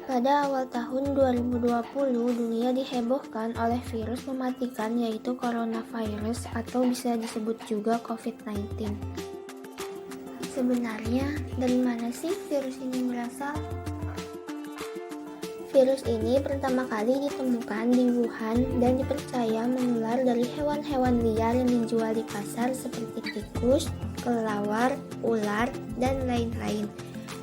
Pada awal tahun 2020, dunia dihebohkan oleh virus mematikan yaitu coronavirus atau bisa disebut juga COVID-19. Sebenarnya, dari mana sih virus ini berasal? Virus ini pertama kali ditemukan di Wuhan dan dipercaya menular dari hewan-hewan liar yang dijual di pasar seperti tikus, kelelawar, ular, dan lain-lain.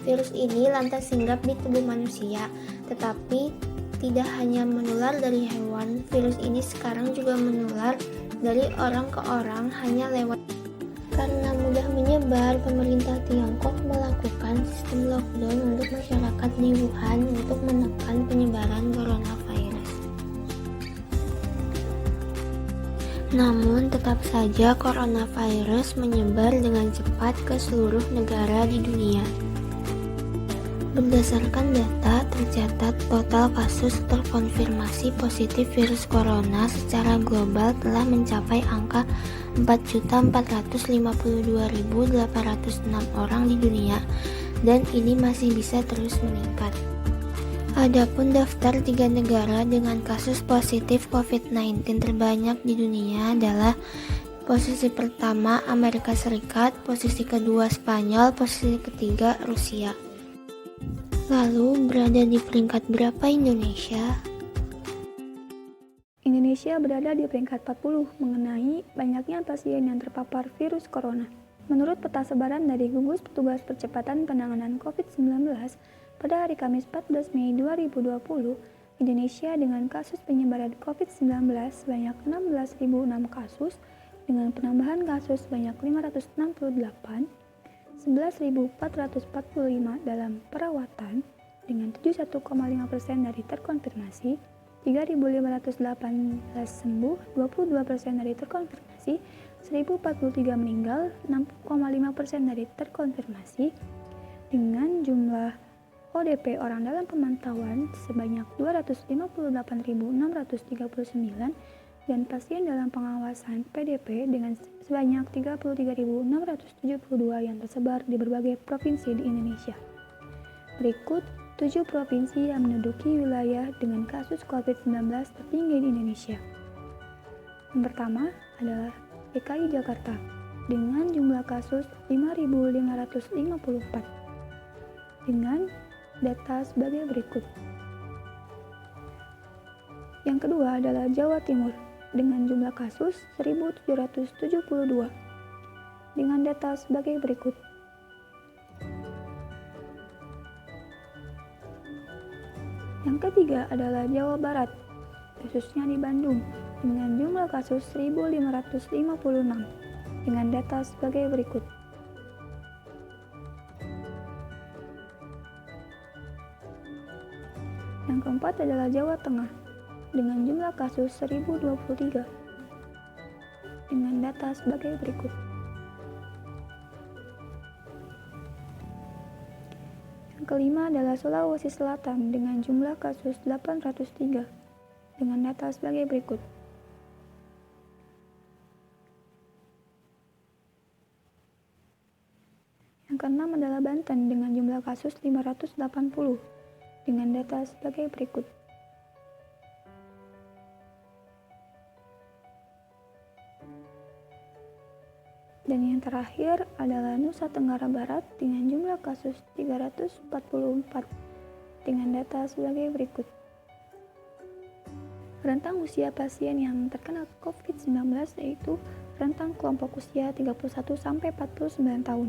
Virus ini lantas hinggap di tubuh manusia, tetapi tidak hanya menular dari hewan, virus ini sekarang juga menular dari orang ke orang hanya lewat. Karena mudah menyebar, pemerintah Tiongkok melakukan sistem lockdown untuk masyarakat di Wuhan untuk menekan penyebaran coronavirus. Namun, tetap saja coronavirus menyebar dengan cepat ke seluruh negara di dunia. Berdasarkan data, tercatat total kasus terkonfirmasi positif virus corona secara global telah mencapai angka 4.452.806 orang di dunia, dan ini masih bisa terus meningkat. Adapun daftar 3 negara dengan kasus positif COVID-19 terbanyak di dunia adalah posisi pertama Amerika Serikat, posisi kedua Spanyol, posisi ketiga Rusia. Lalu berada di peringkat berapa Indonesia? Indonesia berada di peringkat 40 mengenai banyaknya pasien yang terpapar virus corona. Menurut peta sebaran dari gugus petugas percepatan penanganan COVID-19, pada hari Kamis 14 Mei 2020, Indonesia dengan kasus penyebaran COVID-19 sebanyak 16.006 kasus, dengan penambahan kasus sebanyak 568, 11.445 dalam perawatan, dengan 71,5% dari terkonfirmasi, 3.518 sembuh, 22% dari terkonfirmasi, 1.043 meninggal, 6,5% dari terkonfirmasi, dengan jumlah ODP orang dalam pemantauan sebanyak 258.639 dan pasien dalam pengawasan PDP dengan sebanyak 33.672 yang tersebar di berbagai provinsi di Indonesia. Berikut 7 provinsi yang menduduki wilayah dengan kasus COVID-19 tertinggi di Indonesia. Yang pertama adalah DKI Jakarta dengan jumlah kasus 5.554 dengan data sebagai berikut. Yang kedua adalah Jawa Timur dengan jumlah kasus 1.772 dengan data sebagai berikut. Yang ketiga adalah Jawa Barat, khususnya di Bandung, dengan jumlah kasus 1.556 dengan data sebagai berikut. Yang keempat adalah Jawa Tengah, dengan jumlah kasus 1.023 dengan data sebagai berikut. Yang kelima adalah Sulawesi Selatan dengan jumlah kasus 803 dengan data sebagai berikut. Yang keenam adalah Banten dengan jumlah kasus 580 dengan data sebagai berikut. Dan yang terakhir adalah Nusa Tenggara Barat dengan jumlah kasus 344 dengan data sebagai berikut. Rentang usia pasien yang terkena COVID-19 yaitu rentang kelompok usia 31 sampai 49 tahun.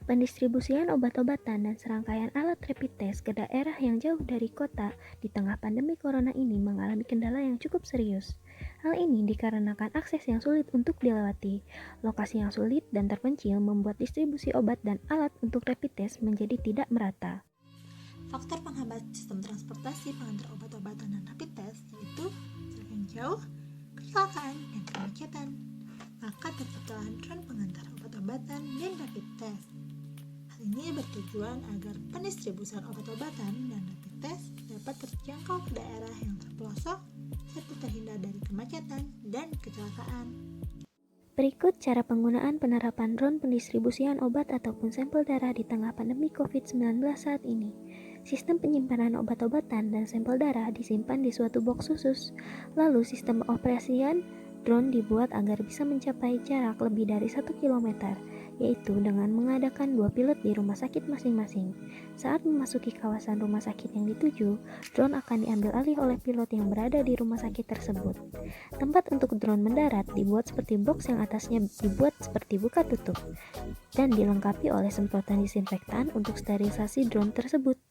Pendistribusian obat-obatan dan serangkaian alat rapid test ke daerah yang jauh dari kota di tengah pandemi corona ini mengalami kendala yang cukup serius. Hal ini dikarenakan akses yang sulit untuk dilewati, lokasi yang sulit dan terpencil membuat distribusi obat dan alat untuk rapid test menjadi tidak merata. Faktor penghambat sistem transportasi pengantar obat-obatan dan rapid test yaitu jarak yang jauh, kecelakaan, dan kemacetan. Maka terciptalah tren pengantar obat-obatan dan rapid test. Hal ini bertujuan agar pendistribusian obat-obatan dan rapid test dapat terjangkau ke daerah yang terpelosok serta terhindar dari kemacetan dan kecelakaan. Berikut cara penggunaan penerapan drone pendistribusian obat ataupun sampel darah di tengah pandemi COVID-19 saat ini. Sistem penyimpanan obat-obatan dan sampel darah disimpan di suatu box khusus. Lalu sistem operasian drone dibuat agar bisa mencapai jarak lebih dari 1 km, yaitu dengan mengadakan 2 pilot di rumah sakit masing-masing. Saat memasuki kawasan rumah sakit yang dituju, drone akan diambil alih oleh pilot yang berada di rumah sakit tersebut. Tempat untuk drone mendarat dibuat seperti box yang atasnya dibuat seperti buka tutup dan dilengkapi oleh semprotan disinfektan untuk sterilisasi drone tersebut.